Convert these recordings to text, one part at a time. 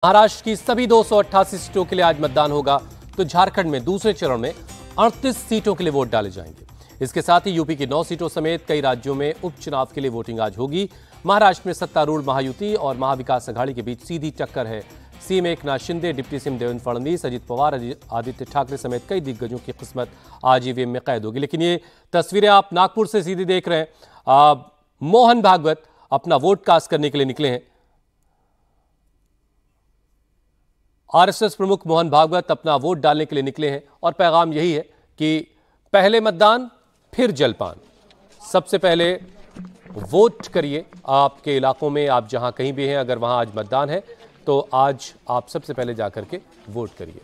महाराष्ट्र की सभी 288 सीटों के लिए आज मतदान होगा, तो झारखंड में दूसरे चरण में 38 सीटों के लिए वोट डाले जाएंगे। इसके साथ ही यूपी की 9 सीटों समेत कई राज्यों में उपचुनाव के लिए वोटिंग आज होगी। महाराष्ट्र में सत्तारूढ़ महायुति और महाविकास अघाड़ी के बीच सीधी टक्कर है। CM Eknath Shinde, deputy CM Devendra Fadnavis, Ajit Pawar, Aditya Thackeray समेत कई दिग्गजों की किस्मत आज ईवीएम में कैद होगी। लेकिन ये तस्वीरें आप नागपुर से सीधी देख रहे हैं। मोहन भागवत अपना वोट कास्ट करने के लिए निकले हैं। आरएसएस प्रमुख मोहन भागवत अपना वोट डालने के लिए निकले हैं और पैगाम यही है कि पहले मतदान फिर जलपान। सबसे पहले वोट करिए। आपके इलाकों में आप जहां कहीं भी हैं, अगर वहां आज मतदान है तो आज आप सबसे पहले जाकर के वोट करिए।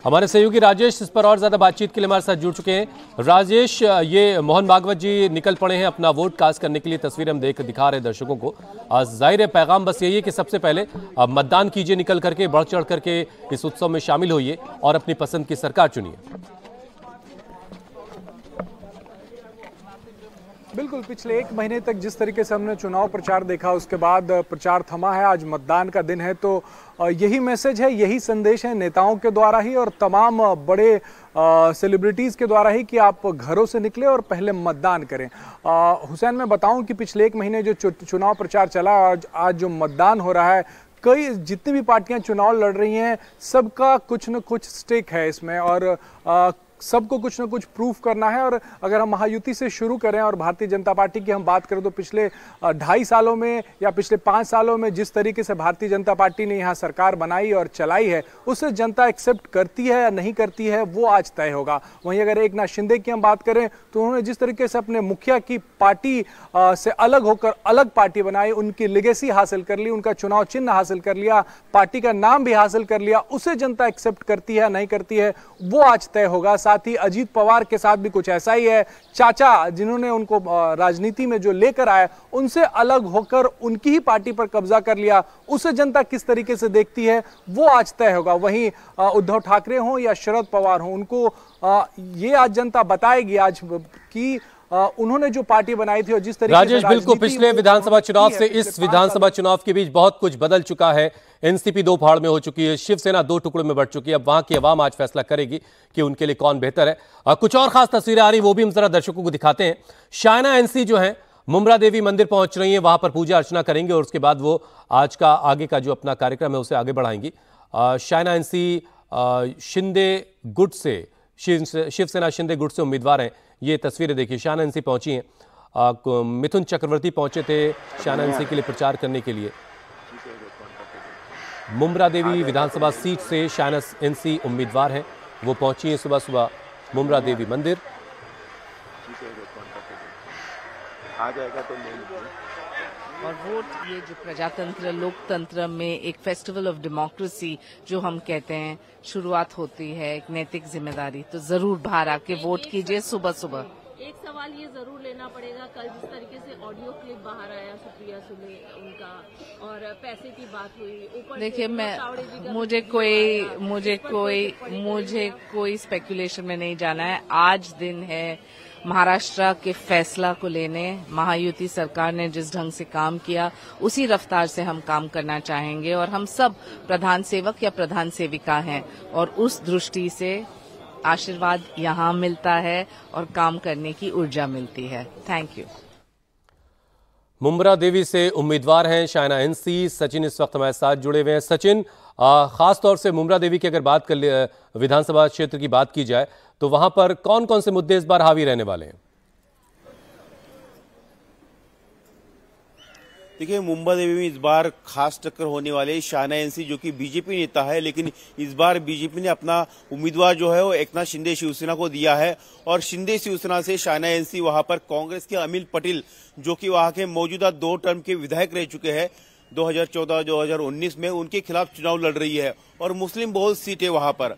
हमारे सहयोगी राजेश इस पर और ज्यादा बातचीत के लिए हमारे साथ जुड़ चुके हैं। राजेश, ये मोहन भागवत जी निकल पड़े हैं अपना वोट कास्ट करने के लिए। तस्वीर हम दिखा रहे हैं दर्शकों को। जाहिर है पैगाम बस यही है कि सबसे पहले मतदान कीजिए, निकल करके बढ़ चढ़ करके इस उत्सव में शामिल होइए और अपनी पसंद की सरकार चुनिए। बिल्कुल, पिछले एक महीने तक जिस तरीके से हमने चुनाव प्रचार देखा, उसके बाद प्रचार थमा है। आज मतदान का दिन है, तो यही मैसेज है, यही संदेश है नेताओं के द्वारा ही और तमाम बड़े सेलिब्रिटीज़ के द्वारा ही कि आप घरों से निकले और पहले मतदान करें। हुसैन, मैं बताऊं कि पिछले एक महीने जो चुनाव प्रचार चला, आज जो मतदान हो रहा है, कई जितनी भी पार्टियां चुनाव लड़ रही हैं, सबका कुछ न कुछ स्टेक है इसमें और सबको कुछ ना कुछ प्रूफ करना है। और अगर हम महायुति से शुरू करें और भारतीय जनता पार्टी की हम बात करें, तो पिछले 2.5 सालों में या पिछले 5 सालों में जिस तरीके से भारतीय जनता पार्टी ने यहाँ सरकार बनाई और चलाई है, उसे जनता एक्सेप्ट करती है या नहीं करती है, वो आज तय होगा। वहीं अगर एकनाथ शिंदे की हम बात करें, तो उन्होंने जिस तरीके से अपने मुखिया की पार्टी से अलग होकर अलग पार्टी बनाई, उनकी लेगेसी हासिल कर ली, उनका चुनाव चिन्ह हासिल कर लिया, पार्टी का नाम भी हासिल कर लिया, उसे जनता एक्सेप्ट करती है नहीं करती है, वो आज तय होगा। साथ ही अजीत पवार के साथ भी कुछ ऐसा ही है। चाचा जिन्होंने उनको राजनीति में जो लेकर आए, उनसे अलग होकर उनकी ही पार्टी पर कब्जा कर लिया, उसे जनता किस तरीके से देखती है, वो आज तय होगा। वहीं उद्धव ठाकरे हों या शरद पवार हों, उनको ये आज जनता बताएगी आज कि उन्होंने जो पार्टी बनाई थी और जिस तरीके राजेश, बिल्कुल पिछले विधानसभा चुनाव से इस विधानसभा चुनाव के बीच बहुत कुछ बदल चुका है। एनसीपी 2 फाड़ में हो चुकी है, शिवसेना 2 टुकड़ों में बढ़ चुकी है। अब वहां की आवाम आज फैसला करेगी कि उनके लिए कौन बेहतर है। कुछ और खास तस्वीरें आ रही, वो भी हम जरा दर्शकों को दिखाते हैं। शायना एनसी जो है मुमरा देवी मंदिर पहुंच रही है, वहां पर पूजा अर्चना करेंगे और उसके बाद वो आज का आगे का जो अपना कार्यक्रम है उसे आगे बढ़ाएंगी। शायना एनसी शिंदे गुट से, शिवसेना शिंदे गुट से उम्मीदवार हैं। ये तस्वीरें देखिए, शायना एनसी पहुंची हैं। मिथुन चक्रवर्ती पहुंचे थे शायना एनसी के लिए प्रचार करने के लिए। मुमरा देवी विधानसभा सीट से शायना एनसी उम्मीदवार हैं, वो पहुंची हैं सुबह सुबह मुमरा देवी मंदिर। आ जाएगा तो और वोट, ये जो प्रजातंत्र लोकतंत्र में एक फेस्टिवल ऑफ डेमोक्रेसी जो हम कहते हैं, शुरुआत होती है एक नैतिक जिम्मेदारी, तो जरूर बाहर आके वोट कीजिए सुबह सुबह। एक सवाल ये जरूर लेना पड़ेगा, कल जिस तरीके से ऑडियो क्लिप बाहर आया सुप्रिया सुले उनका और पैसे की बात हुई, ऊपर देखिए, मुझे कोई स्पेकुलेशन में नहीं जाना है। आज दिन है महाराष्ट्र के फैसला को लेने। महायुति सरकार ने जिस ढंग से काम किया, उसी रफ्तार से हम काम करना चाहेंगे और हम सब प्रधान सेवक या प्रधान सेविका हैं और उस दृष्टि से आशीर्वाद यहाँ मिलता है और काम करने की ऊर्जा मिलती है। Thank you. मुमरा देवी से उम्मीदवार हैं शायना एनसी। सचिन इस वक्त हमारे साथ जुड़े हुए हैं। सचिन, खास तौर से मुमरा देवी की अगर बात कर विधानसभा क्षेत्र की बात की जाए, तो वहां पर कौन कौन से मुद्दे इस बार हावी रहने वाले हैं? देखिए, मुंबा देवी में इस बार खास टक्कर होने वाले शायना एनसी, जो कि बीजेपी नेता है, लेकिन इस बार बीजेपी ने अपना उम्मीदवार जो है वो एकनाथ शिंदे शिवसेना को दिया है और शिंदे शिवसेना से शायना एनसी वहां पर कांग्रेस के अमिल पटेल, जो कि वहां के मौजूदा 2 टर्म के विधायक रह चुके हैं 2014-2019 में, उनके खिलाफ चुनाव लड़ रही है और मुस्लिम बहुल सीट है वहां पर।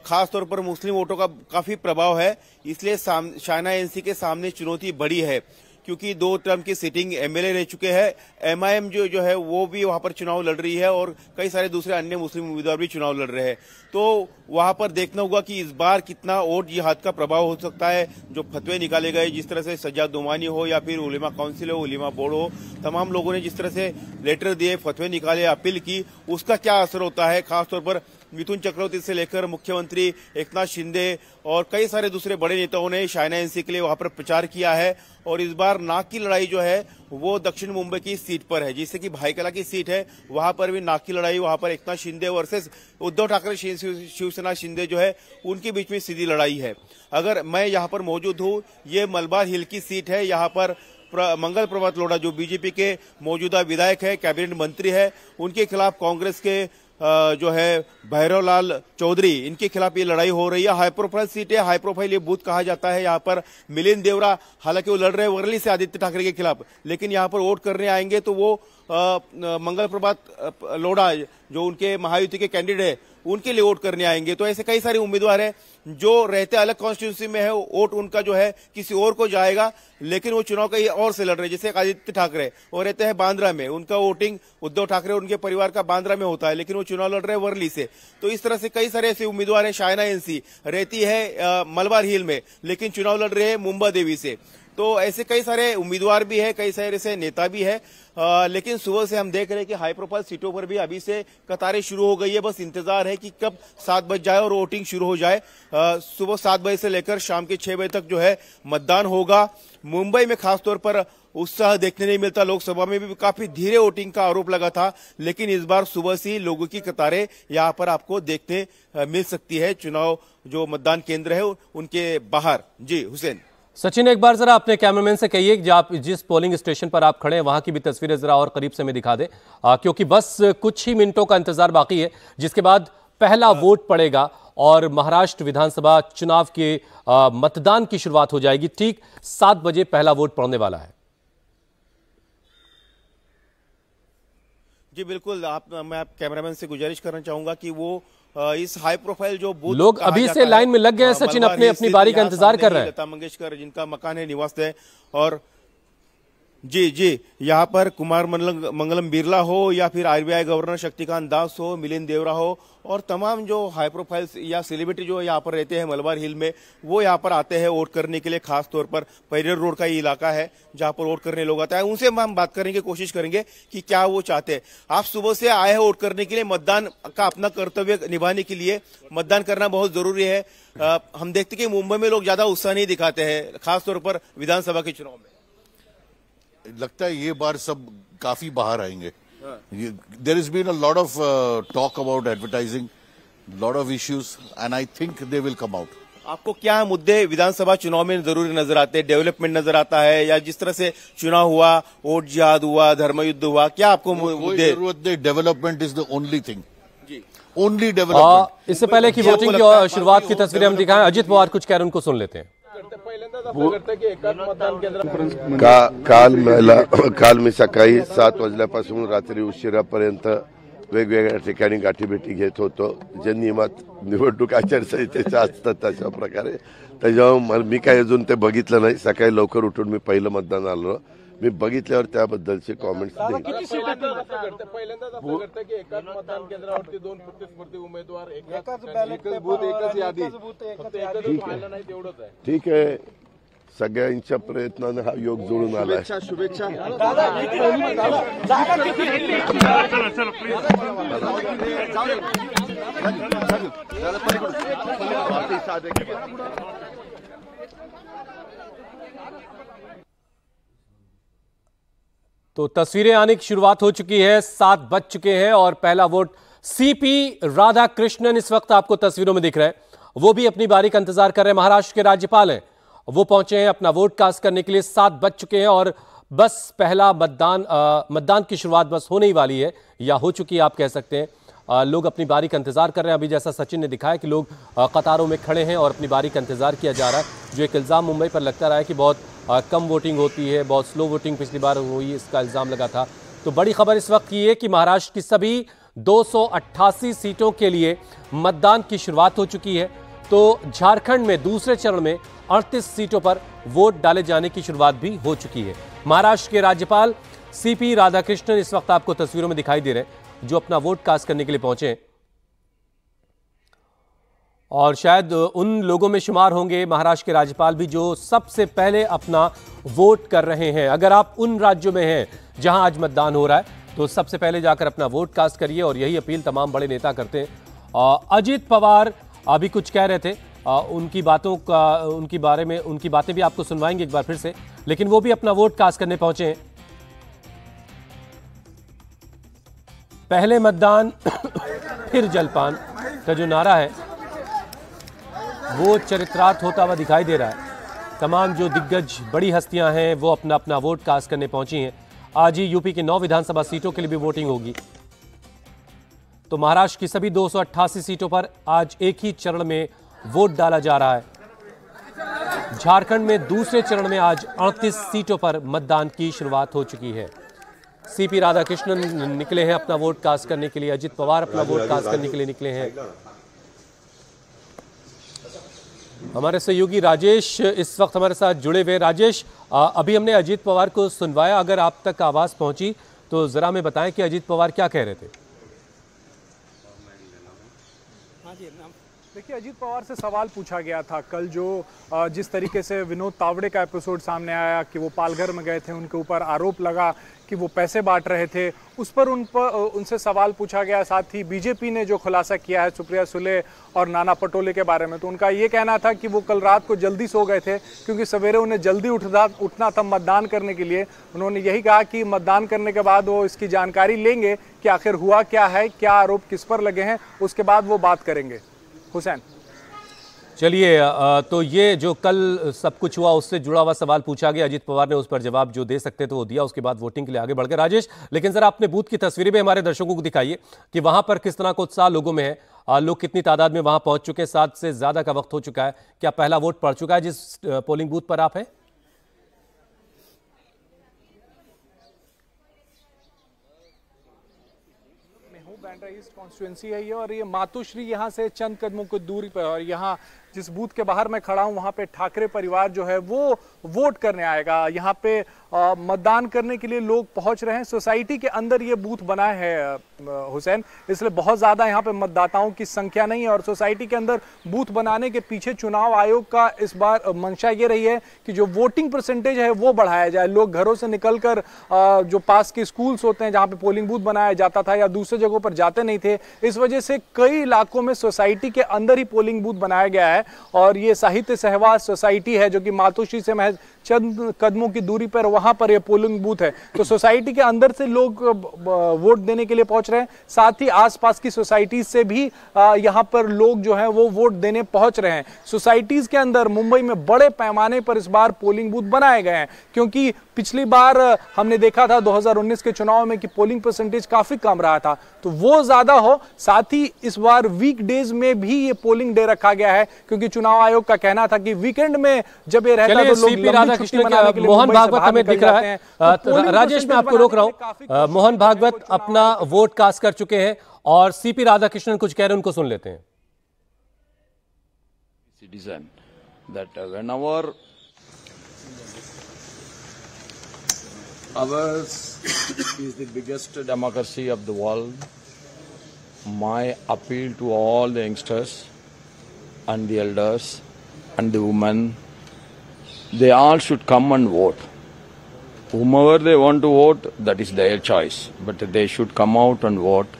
खास तौर पर मुस्लिम वोटों का काफी प्रभाव है, इसलिए शायना एनसी के सामने चुनौती बड़ी है, क्योंकि 2 टर्म की सिटिंग एमएलए रह चुके हैं। एमआईएम जो है वो भी वहां पर चुनाव लड़ रही है और कई सारे दूसरे अन्य मुस्लिम उम्मीदवार भी चुनाव लड़ रहे हैं। तो वहां पर देखना होगा कि इस बार कितना वोट जिहाद का प्रभाव हो सकता है। जो फतवे निकाले गए, जिस तरह से सज्जाद दुमानी हो या फिर उलेमा काउंसिल हो, उलेमा बोर्ड हो, तमाम लोगों ने जिस तरह से लेटर दिए, फतवे निकाले, अपील की, उसका क्या असर होता है। खासतौर पर मिथुन चक्रवर्ती से लेकर मुख्यमंत्री एकनाथ शिंदे और कई सारे दूसरे बड़े नेताओं ने शाइना एनसी के लिए वहां पर प्रचार किया है। और इस बार नाक की लड़ाई जो है वो दक्षिण मुंबई की सीट पर है, जिससे कि भाईकला की सीट है, वहां पर भी नाक की लड़ाई, वहां पर एकनाथ शिंदे वर्सेस उद्धव ठाकरे शिवसेना शिंदे जो है उनके बीच में सीधी लड़ाई है। अगर मैं यहाँ पर मौजूद हूँ, ये मलबार हिल की सीट है। यहाँ पर मंगल प्रभात लोढ़ा जो बीजेपी के मौजूदा विधायक है, कैबिनेट मंत्री है, उनके खिलाफ कांग्रेस के जो है भैरवलाल चौधरी, इनके खिलाफ ये लड़ाई हो रही है। हाई प्रोफाइल सीट है, हाई प्रोफाइल ये बूथ कहा जाता है। यहाँ पर मिलिंद देवरा, हालांकि वो लड़ रहे हैं वर्ली से आदित्य ठाकरे के खिलाफ, लेकिन यहाँ पर वोट करने आएंगे तो वो मंगल प्रभात लोढ़ा जो उनके महायुति के कैंडिडेट है उनके लिए वोट करने आएंगे। तो ऐसे कई सारे उम्मीदवार हैं जो रहते अलग कॉन्स्टिट्यूंसी में है, वोट उनका जो है किसी और को जाएगा, लेकिन वो चुनाव कहीं और से लड़ रहे हैं। जैसे आदित्य ठाकरे वो रहते हैं बांद्रा में, उनका वोटिंग उद्धव ठाकरे और उनके परिवार का बांद्रा में होता है, लेकिन वो चुनाव लड़ रहे हैं वर्ली से। तो इस तरह से कई सारे ऐसे उम्मीदवार हैं। शाइना एनसी रहती है मलबार हिल में, लेकिन चुनाव लड़ रहे हैं मुंबा देवी से। तो ऐसे कई सारे उम्मीदवार भी है, कई सारे ऐसे नेता भी है। लेकिन सुबह से हम देख रहे हैं कि हाई प्रोफाइल सीटों पर भी अभी से कतारें शुरू हो गई है। बस इंतजार है कि कब 7 बज जाए और वोटिंग शुरू हो जाए। सुबह 7 बजे से लेकर शाम के 6 बजे तक जो है मतदान होगा। मुंबई में खासतौर पर उत्साह देखने नहीं मिलता। लोकसभा में भी काफी धीरे वोटिंग का आरोप लगा था, लेकिन इस बार सुबह से लोगों की कतारें यहाँ पर आपको देखने मिल सकती है चुनाव जो मतदान केंद्र है उनके बाहर। जी हुसैन। सचिन, एक बार जरा अपने कैमरामैन से कहिए कि आप जिस पोलिंग स्टेशन पर आप खड़े हैं वहां की भी तस्वीरें जरा और करीब से हमें दिखा दें, क्योंकि बस कुछ ही मिनटों का इंतजार बाकी है, जिसके बाद पहला वोट पड़ेगा और महाराष्ट्र विधानसभा चुनाव के मतदान की शुरुआत हो जाएगी। ठीक 7 बजे पहला वोट पड़ने वाला है। जी बिल्कुल। मैं कैमरामैन से गुजारिश करना चाहूंगा कि वो इस हाई प्रोफाइल जो बूथ लोग अभी से लाइन में लग गए हैं सचिन, अपनी बारी का इंतजार कर रहे हैं। लता मंगेशकर जिनका मकान है, निवास है, और जी यहाँ पर कुमार मंगलम बिरला हो या फिर आरबीआई गवर्नर शक्तिकांत दास हो, मिलिंद देवरा हो और तमाम जो हाई प्रोफाइल या सेलिब्रिटी जो यहाँ पर रहते हैं मलबार हिल में, वो यहाँ पर आते हैं वोट करने के लिए। खास तौर पर पेरियर रोड का ये इलाका है जहाँ पर वोट करने लोग आते हैं। उनसे हम बात करने की कोशिश करेंगे कि क्या वो चाहते हैं। आप सुबह से आए हैं वोट करने के लिए, मतदान का अपना कर्तव्य निभाने के लिए। मतदान करना बहुत जरूरी है। हम देखते कि मुंबई में लोग ज्यादा उत्साह नहीं दिखाते हैं, खासतौर पर विधानसभा के चुनाव में। लगता है ये बार सब काफी बाहर आएंगे। There is been a lot of talk about advertising, lot of issues, and I think they will come out. आपको क्या मुद्दे विधानसभा चुनाव में जरूरी नजर आते हैं? डेवलपमेंट नजर आता है या जिस तरह से चुनाव हुआ, वोट जिहाद हुआ, धर्मयुद्ध हुआ, क्या आपको मुद्दे? जरूरत नहीं, development is the only thing, only development. इससे पहले की वोटिंग की शुरुआत की तस्वीरें हम दिखाएं। अजित पवार कुछ कह रहे हैं, उनको सुन लेते हैं। काल मी सकाळी 7 वाजल्यापासून रात्री उशिरापर्यंत वेगवेगळ्या ठिकाणी गाठीभेटी घेत होतो, जे नियमात निवडणूक आचारसंहितेच्या असतात तशा प्रकारे। त्याच्यामुळे मी काय अजून ते बघितलं नाही। सकाळी लवकर उठून मी पहिलं मतदान आलो, मी बघितल्यावर त्याबद्दलचे कॉमेंट्स देईन। ठीक आहे, सगळ्यांच्या प्रयत्नाने हा योग जुळून आलाय। शुभेच्छा। तो तस्वीरें आने की शुरुआत हो चुकी है, 7 बज चुके हैं और पहला वोट सीपी राधाकृष्णन इस वक्त आपको तस्वीरों में दिख रहे हैं। वो भी अपनी बारी का इंतजार कर रहे हैं। महाराष्ट्र के राज्यपाल हैं, वो पहुंचे हैं अपना वोट कास्ट करने के लिए। 7 बज चुके हैं और बस पहला मतदान की शुरुआत बस होने ही वाली है या हो चुकी है आप कह सकते हैं। लोग अपनी बारी का इंतजार कर रहे हैं। अभी जैसा सचिन ने दिखाया कि लोग कतारों में खड़े हैं और अपनी बारी का इंतजार किया जा रहा है। जो एक इल्ज़ाम मुंबई पर लगता रहा है कि बहुत कम वोटिंग होती है, बहुत स्लो वोटिंग पिछली बार हुई, इसका इल्ज़ाम लगा था। तो बड़ी खबर इस वक्त की है कि महाराष्ट्र की सभी 288 सीटों के लिए मतदान की शुरुआत हो चुकी है। तो झारखंड में दूसरे चरण में 38 सीटों पर वोट डाले जाने की शुरुआत भी हो चुकी है। महाराष्ट्र के राज्यपाल सीपी राधाकृष्णन इस वक्त आपको तस्वीरों में दिखाई दे रहे हैं, जो अपना वोट कास्ट करने के लिए पहुंचे हैं और शायद उन लोगों में शुमार होंगे महाराष्ट्र के राज्यपाल भी जो सबसे पहले अपना वोट कर रहे हैं। अगर आप उन राज्यों में हैं जहां आज मतदान हो रहा है तो सबसे पहले जाकर अपना वोट कास्ट करिए, और यही अपील तमाम बड़े नेता करते हैं। अजीत पवार अभी कुछ कह रहे थे, उनकी बातें भी आपको सुनवाएंगे एक बार फिर से, लेकिन वो भी अपना वोट कास्ट करने पहुंचे हैं। पहले मतदान फिर जलपान का जो नारा है वो चरित्रार्थ होता हुआ दिखाई दे रहा है। तमाम जो दिग्गज बड़ी हस्तियां हैं वो अपना अपना वोट कास्ट करने पहुंची हैं। आज ही यूपी की 9 विधानसभा सीटों के लिए भी वोटिंग होगी, तो महाराष्ट्र की सभी 288 सीटों पर आज एक ही चरण में वोट डाला जा रहा है। झारखंड में दूसरे चरण में आज 38 सीटों पर मतदान की शुरुआत हो चुकी है। सीपी राधाकृष्णन निकले हैं अपना वोट कास्ट करने के लिए, अजित पवार अपना वोट कास्ट करने के लिए निकले हैं। हमारे सहयोगी राजेश इस वक्त हमारे साथ जुड़े हुए। राजेश, अभी हमने अजित पवार को सुनवाया, अगर आप तक आवाज पहुंची तो जरा हमें बताएं कि अजित पवार क्या कह रहे थे। देखिए, अजीत पवार से सवाल पूछा गया था कल, जो जिस तरीके से विनोद तावड़े का एपिसोड सामने आया कि वो पालघर में गए थे, उनके ऊपर आरोप लगा कि वो पैसे बांट रहे थे, उस पर उनसे सवाल पूछा गया। साथ ही बीजेपी ने जो खुलासा किया है सुप्रिया सुले और नाना पटोले के बारे में, तो उनका ये कहना था कि वो कल रात को जल्दी सो गए थे क्योंकि सवेरे उन्हें जल्दी उठना था मतदान करने के लिए। उन्होंने यही कहा कि मतदान करने के बाद वो इसकी जानकारी लेंगे कि आखिर हुआ क्या है, क्या आरोप किस पर लगे हैं, उसके बाद वो बात करेंगे। हुसैन, चलिए, तो ये जो कल सब कुछ हुआ उससे जुड़ा हुआ सवाल पूछा गया, अजीत पवार ने उस पर जवाब जो दे सकते थे वो दिया, उसके बाद वोटिंग के लिए आगे बढ़ गए। राजेश, लेकिन जरा अपने बूथ की तस्वीरें भी हमारे दर्शकों को दिखाइए कि वहां पर किस तरह का उत्साह लोगों में है, लोग कितनी तादाद में वहां पहुंच चुके हैं। 7 से ज्यादा का वक्त हो चुका है, क्या पहला वोट पड़ चुका है जिस पोलिंग बूथ पर आप हैं? कॉन्स्टिट्यूएंसी है ये, और ये मातोश्री यहाँ से चंद कदमों की दूरी पर, और यहाँ जिस बूथ के बाहर मैं खड़ा हूँ वहाँ पे ठाकरे परिवार जो है वो वोट करने आएगा। यहाँ पे मतदान करने के लिए लोग पहुंच रहे हैं। सोसाइटी के अंदर ये बूथ बना है हुसैन, इसलिए बहुत ज्यादा यहाँ पे मतदाताओं की संख्या नहीं है, और सोसाइटी के अंदर बूथ बनाने के पीछे चुनाव आयोग का इस बार मंशा ये रही है कि जो वोटिंग परसेंटेज है वो बढ़ाया जाए। लोग घरों से निकलकर जो पास के स्कूल्स होते हैं जहाँ पे पोलिंग बूथ बनाया जाता था या दूसरे जगहों पर जाते नहीं थे, इस वजह से कई इलाकों में सोसाइटी के अंदर ही पोलिंग बूथ बनाया गया है। और ये साहित्य सहवास सोसाइटी है जो कि मातोश्री से महज चंद कदमों की दूरी पर, वहां पर ये पोलिंग बूथ है। तो सोसाइटी के अंदर से लोग वोट देने के लिए पहुंच रहे हैं, साथ ही आसपास की सोसाइटीज से भी यहां पर लोग जो हैं वो वोट देने पहुंच रहे हैं। सोसाइटीज के अंदर मुंबई में बड़े पैमाने पर इस बार पोलिंग बूथ बनाए गए हैं, क्योंकि पिछली बार हमने देखा था 2019 के चुनाव में कि पोलिंग परसेंटेज काफी कम रहा था, तो वो ज्यादा हो। साथ ही इस बार वीकडेज में भी ये पोलिंग डे रखा गया है, क्योंकि चुनाव आयोग का कहना था कि वीकेंड में जब ये रहता है तो लोग मोहन भागवत हमें दिख रहा है। राजेश, मैं आपको रोक रहा हूं। मोहन भागवत अपना वोट कास्ट कर चुके हैं और सीपी राधाकृष्णन कुछ कह रहे हैं, उनको सुन लेते हैं। Citizen that whenever ours is the biggest democracy of the world, my appeal to all the youngsters and the elders and the women, they all should come and vote. Whomever they want to vote, that is their choice, but they should come out and vote.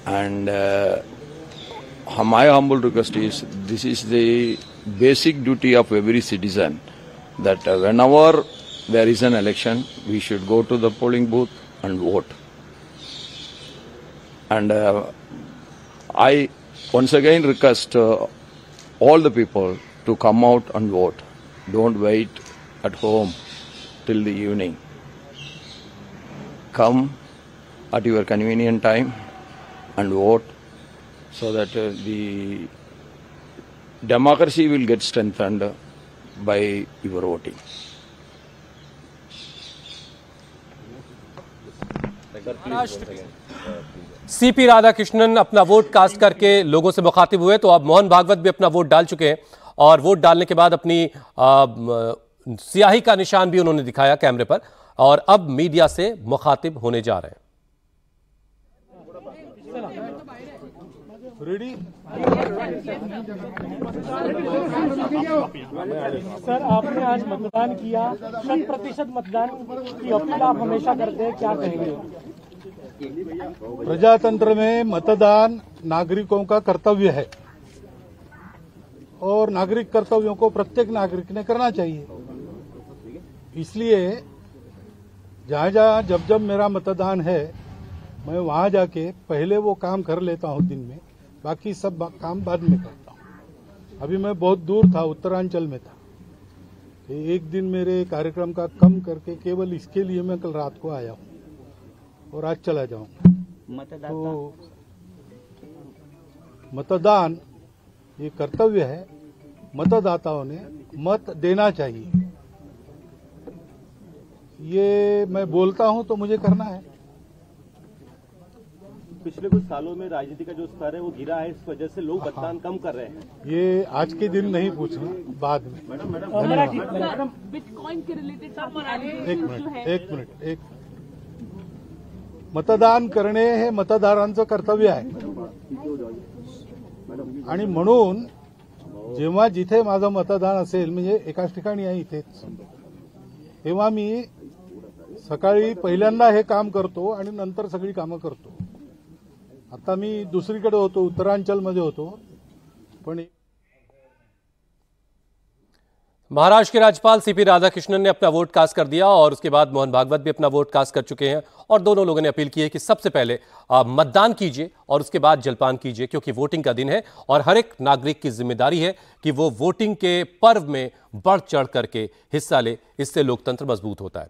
And my humble request is, this is the basic duty of every citizen, that whenever there is an election, we should go to the polling booth and vote. And I once again request all the people to come out and vote. Don't wait at home till the evening. Come at your convenient time and vote, so that the democracy will get strengthened by your voting. CP Radhakrishnan अपना vote cast करके लोगों से मुखातिब हुए, तो अब मोहन भागवत भी अपना वोट डाल चुके हैं और वोट डालने के बाद अपनी स्याही का निशान भी उन्होंने दिखाया कैमरे पर, और अब मीडिया से मुखातिब होने जा रहे हैं। सर, आपने आज मतदान किया, 100% मतदान की अपील आप हमेशा करते हैं, क्या कहेंगे? प्रजातंत्र में मतदान नागरिकों का कर्तव्य है और नागरिक कर्तव्यों को प्रत्येक नागरिक ने करना चाहिए। इसलिए जहां जहां जब जब मेरा मतदान है, मैं वहां जाके पहले वो काम कर लेता हूं दिन में, बाकी सब काम बाद में करता हूं। अभी मैं बहुत दूर था, उत्तरांचल में था। एक दिन मेरे कार्यक्रम का कम करके केवल इसके लिए मैं कल रात को आया हूं और आज चला जाऊंगा। तो मतदान ये कर्तव्य है, मतदाताओं ने मत देना चाहिए। ये मैं बोलता हूं तो मुझे करना है। पिछले कुछ सालों में राजनीति का जो स्तर है वो गिरा है, इस वजह से लोग मतदान कम कर रहे हैं। ये आज के दिन नहीं पूछना, बाद में। बिटकॉइन के रिलेटेड एक मिनिट मतदान करणे हे मतदारांचं कर्तव्य आहे आणि म्हणून जेव्हा जिथे माझं मतदान असेल, म्हणजे एकाच ठिकाणी आहे इथेच, तेव्हा मी सकाळी पहिल्यांदा हे काम करतो आणि नंतर सगळी कामं करतो। आता मी दुसरीकडे होतो, उत्तरांचलमध्ये होतो, पण महाराष्ट्र के राज्यपाल सीपी राधाकृष्णन ने अपना वोट कास्ट कर दिया और उसके बाद मोहन भागवत भी अपना वोट कास्ट कर चुके हैं, और दोनों लोगों ने अपील की है कि सबसे पहले मतदान कीजिए और उसके बाद जलपान कीजिए, क्योंकि वोटिंग का दिन है और हर एक नागरिक की जिम्मेदारी है कि वो वोटिंग के पर्व में बढ़ चढ़ करके हिस्सा ले। इससे लोकतंत्र मजबूत होता है।